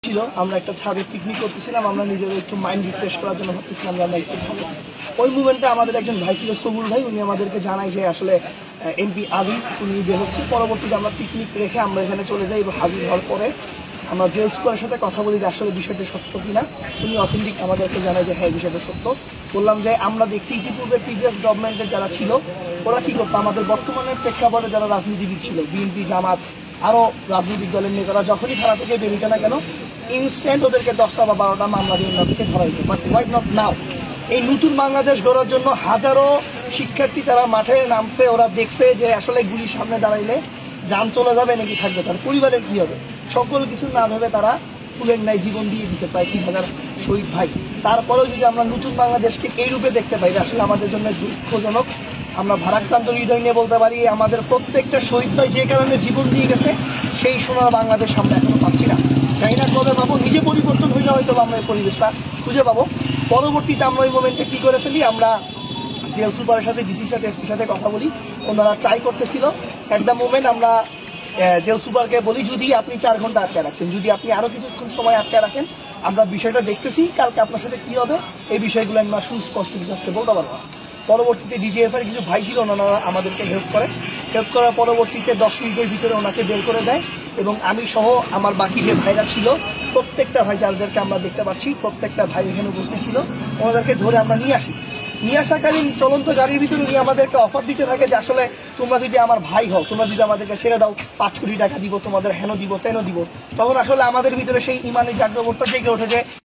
ছিল আমরা একটা ছাদে পিকনিক করতেছিলাম, আমরা নিজেদের একটু মাইন্ড রিফ্রেশ করার জন্য ভাবতেছিলাম যে আমরা একটু খাবো। ওই মুভমেন্টে আমাদের একজন ভাই ছিল সবুল ভাই, উনি আমাদেরকে জানায় যে আসলে এমপি আজিজ উনি বের হচ্ছে। পরবর্তীতে আমরা পিকনিক রেখে আমরা এখানে চলে যাই এবং হাজির হওয়ার পরে আমরা জেল স্কোয়ারের সাথে কথা বলি যে আসলে বিষয়টা সত্য কিনা। উনি অথেন্টিক আমাদেরকে জানায় যে হ্যাঁ বিষয়টা সত্য। বললাম যে আমরা দেখছি ইতিপূর্বে প্রিভিয়াস গভর্নমেন্টের যারা ছিল ওরা কি করতো, আমাদের বর্তমানের প্রেক্ষাপটে যারা রাজনীতিবিদ ছিল, বিএনপি জামাত আরো রাজনৈতিক দলের নেতারা যখনই থানা থেকে বেরিয়ে না কেন ইনস্ট্যান্ট ওদেরকে 10টা বা 12টা মামলা দিয়ে ওনাদেরকে ধরা হইতো। But why not now? এই নতুন বাংলাদেশ গড়ার জন্য হাজারো শিক্ষার্থী তারা মাঠে নামছে, ওরা দেখছে যে আসলে গুলির সামনে দাঁড়াইলে যান চলে যাবে নাকি থাকবে, তার পরিবারের কি হবে, সকল কিছু না ভেবে তারা ফুলের ন্যায় জীবন দিয়ে দিচ্ছে প্রায় 3000 শহীদ ভাই। তারপরেও যদি আমরা নতুন বাংলাদেশকে এই রূপে দেখতে পাই, আসলে আমাদের জন্য দুঃখজনক। আমরা ভারাক্রান্ত হৃদয় নিয়ে বলতে পারি আমাদের প্রত্যেকটা শহীদ ভাই যে কারণে জীবন দিয়ে গেছে সেই সোনার বাংলাদেশ আমরা এখনো পাচ্ছি না। জানি না কবে পাবো, নিজে পরিবর্তন হইলে হয়তো আমরা এই পরিবেশটা খুঁজে পাবো। পরবর্তীতে আমরা ওই মোমেন্টে কি করে ফেলি, আমরা জেল সুপারের সাথে ডিসির সাথে এসপির সাথে কথা বলি, ওনারা ট্রাই করতেছিল। অ্যাট দ্য মোমেন্ট আমরা জেল সুপারকে বলি যদি আপনি 4 ঘন্টা আটকে রাখছেন, যদি আপনি আরো কিছুক্ষণ সময় আটকে রাখেন আমরা বিষয়টা দেখতেছি, কালকে আপনার সাথে কি হবে এই বিষয়গুলো আমরা সুস্পষ্ট বিশেষকে বলতে পারবো। পরবর্তীতে ডিজিএফ এর কিছু ভাই ছিল, ওনারা আমাদেরকে হেল্প করার পরবর্তীতে 10 মিনিটের ভিতরে ওনাকে বের করে দেয় এবং আমি সহ আমার বাকি যে ভাইরা ছিল প্রত্যেকটা ভাই যাদেরকে আমরা দেখতে পাচ্ছি প্রত্যেকটা ভাই এখানে উপস্থিত ছিল, ওনাদেরকে ধরে আমরা নিয়ে আসাকালীন চলন্ত গাড়ির ভিতরে উনি আমাদেরকে অফার দিতে থাকে যে আসলে তোমরা যদি আমার ভাই হও, তোমরা যদি আমাদেরকে ছেড়ে দাও 5 কোটি টাকা দিব, তোমাদের হেন দিব তেন দিব। তখন আসলে আমাদের ভিতরে সেই ইমানি জাগ্রবটা জেগে ওঠে যে